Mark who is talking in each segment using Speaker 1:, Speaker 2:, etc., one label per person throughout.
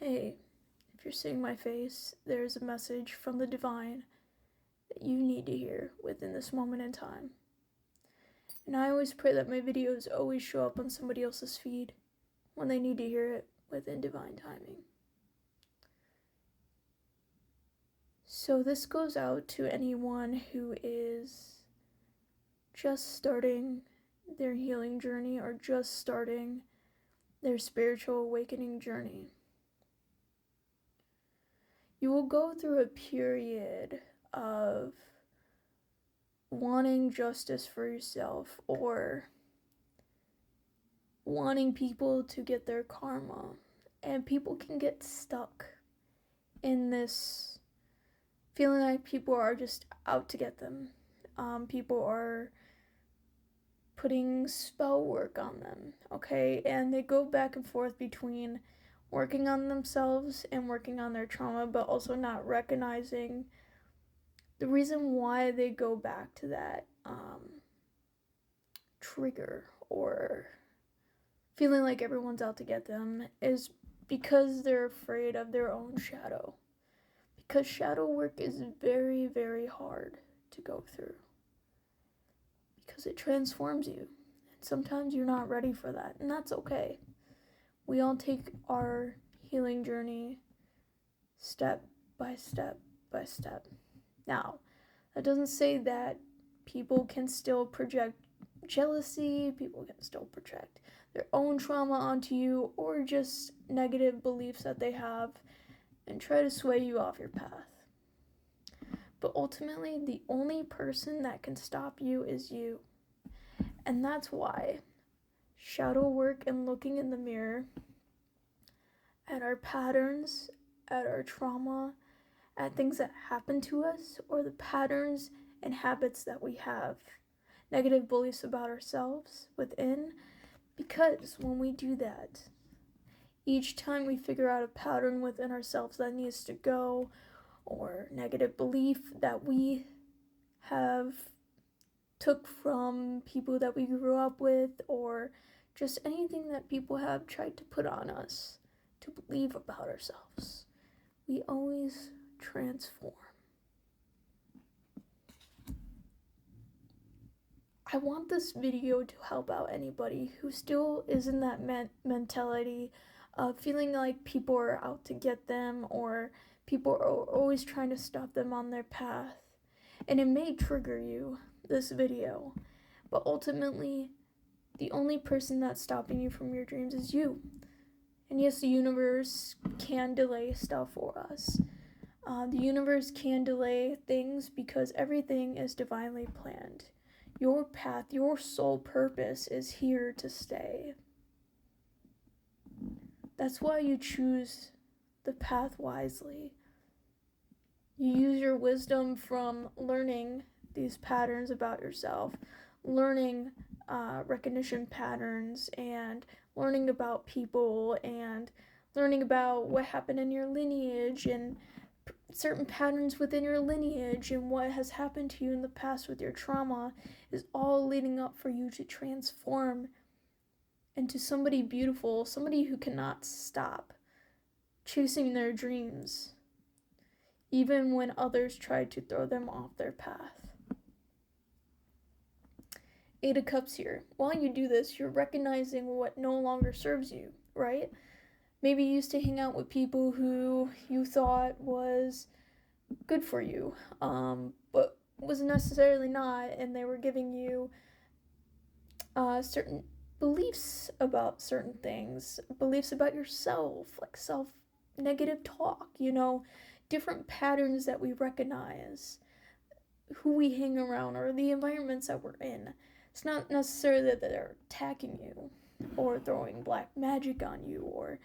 Speaker 1: Hey, if you're seeing my face, there's a message from the divine that you need to hear within this moment in time. And I always pray that my videos always show up on somebody else's feed when they need to hear it within divine timing. So this goes out to anyone who is just starting their healing journey or just starting their spiritual awakening journey. You will go through a period of wanting justice for yourself or wanting people to get their karma. And people can get stuck in this feeling like people are just out to get them. People are putting spell work on them, okay? And they go back and forth between working on themselves and working on their trauma, but also not recognizing the reason why they go back to that trigger or feeling like everyone's out to get them is because they're afraid of their own shadow. Because shadow work is very, very hard to go through. Because it transforms you. And sometimes you're not ready for that, and that's okay. We all take our healing journey step by step by step. Now, that doesn't say that people can still project jealousy, people can still project their own trauma onto you, or just negative beliefs that they have and try to sway you off your path. But ultimately, the only person that can stop you is you. And that's why shadow work and looking in the mirror at our patterns, at our trauma, at things that happen to us, or the patterns and habits that we have, negative beliefs about ourselves within, because when we do that, each time we figure out a pattern within ourselves that needs to go, or negative belief that we have took from people that we grew up with, or just anything that people have tried to put on us to believe about ourselves, we always transform. I want this video to help out anybody who still is in that mentality of feeling like people are out to get them, or people are always trying to stop them on their path. And it may trigger you, this video, but ultimately, the only person that's stopping you from your dreams is you. And yes, the universe can delay stuff for us. The universe can delay things because everything is divinely planned. Your path, your soul purpose is here to stay. That's why you choose the path wisely. You use your wisdom from learning these patterns about yourself, learning recognition patterns, and learning about people, and learning about what happened in your lineage, and certain patterns within your lineage, and what has happened to you in the past with your trauma is all leading up for you to transform into somebody beautiful, somebody who cannot stop chasing their dreams, even when others try to throw them off their path. Eight of Cups here. While you do this, you're recognizing what no longer serves you, right? Maybe you used to hang out with people who you thought was good for you, but was necessarily not, and they were giving you certain beliefs about certain things, beliefs about yourself, like self-negative talk, different patterns that we recognize, who we hang around, or the environments that we're in. It's not necessarily that they're attacking you or throwing black magic on you, or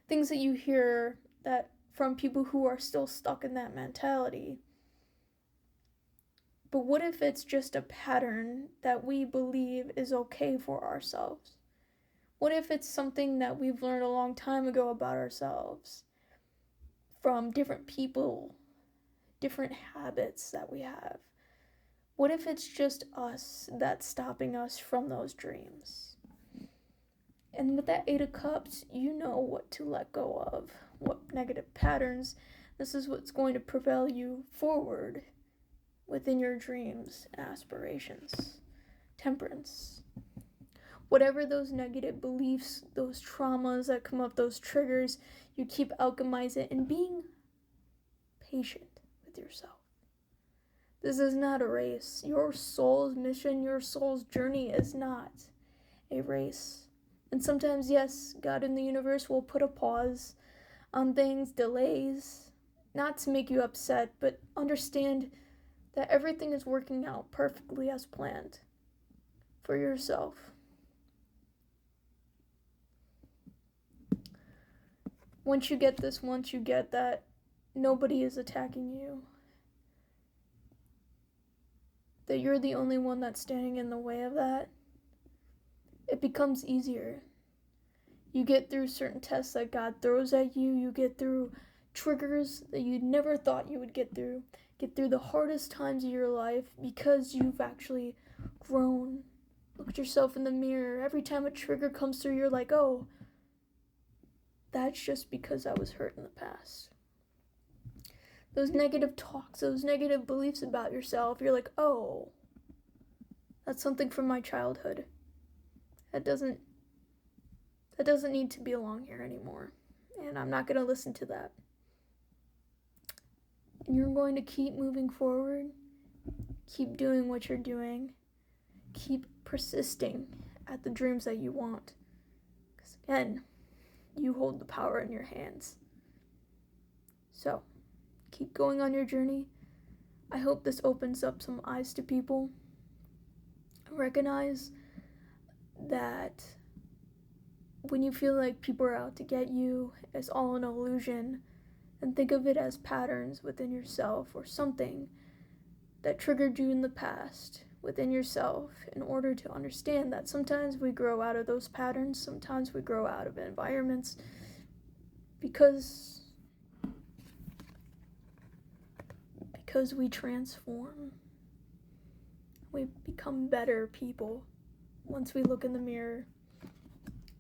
Speaker 1: things that you hear that from people who are still stuck in that mentality. But what if it's just a pattern that we believe is okay for ourselves? What if it's something that we've learned a long time ago about ourselves from different people, different habits that we have? What if it's just us that's stopping us from those dreams? And with that Eight of Cups, you know what to let go of, what negative patterns. This is what's going to propel you forward within your dreams and aspirations. Temperance. Whatever those negative beliefs, those traumas that come up, those triggers, you keep alchemizing it and being patient with yourself. This is not a race. Your soul's mission, your soul's journey is not a race. And sometimes, yes, God in the universe will put a pause on things, delays, not to make you upset, but understand that everything is working out perfectly as planned for yourself. Once you get this, once you get that, nobody is attacking you. That you're the only one that's standing in the way of that, it becomes easier. You get through certain tests that God throws at you. You get through triggers that you never thought you would get through the hardest times of your life because you've actually grown. Look at yourself in the mirror. Every time a trigger comes through, you're like, oh, that's just because I was hurt in the past. Those negative talks, those negative beliefs about yourself, you're like, oh, that's something from my childhood. That doesn't need to belong here anymore. And I'm not going to listen to that. And you're going to keep moving forward. Keep doing what you're doing. Keep persisting at the dreams that you want. Because again, you hold the power in your hands. So, keep going on your journey. I hope this opens up some eyes to people. Recognize that when you feel like people are out to get you, it's all an illusion, and think of it as patterns within yourself or something that triggered you in the past within yourself, in order to understand that sometimes we grow out of those patterns, sometimes we grow out of environments because we transform. We become better people once we look in the mirror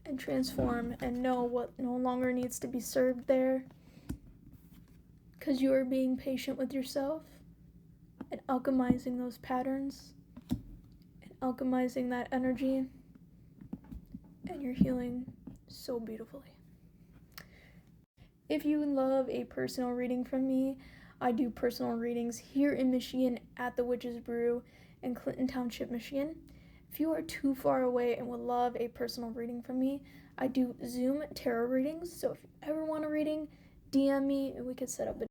Speaker 1: and transform and know what no longer needs to be served there, because you are being patient with yourself and alchemizing those patterns and alchemizing that energy, and you're healing so beautifully. If you love a personal reading from me, I do personal readings here in Michigan at the Witch's Brew in Clinton Township, Michigan. If you are too far away and would love a personal reading from me, I do Zoom tarot readings. So if you ever want a reading, DM me and we could set up a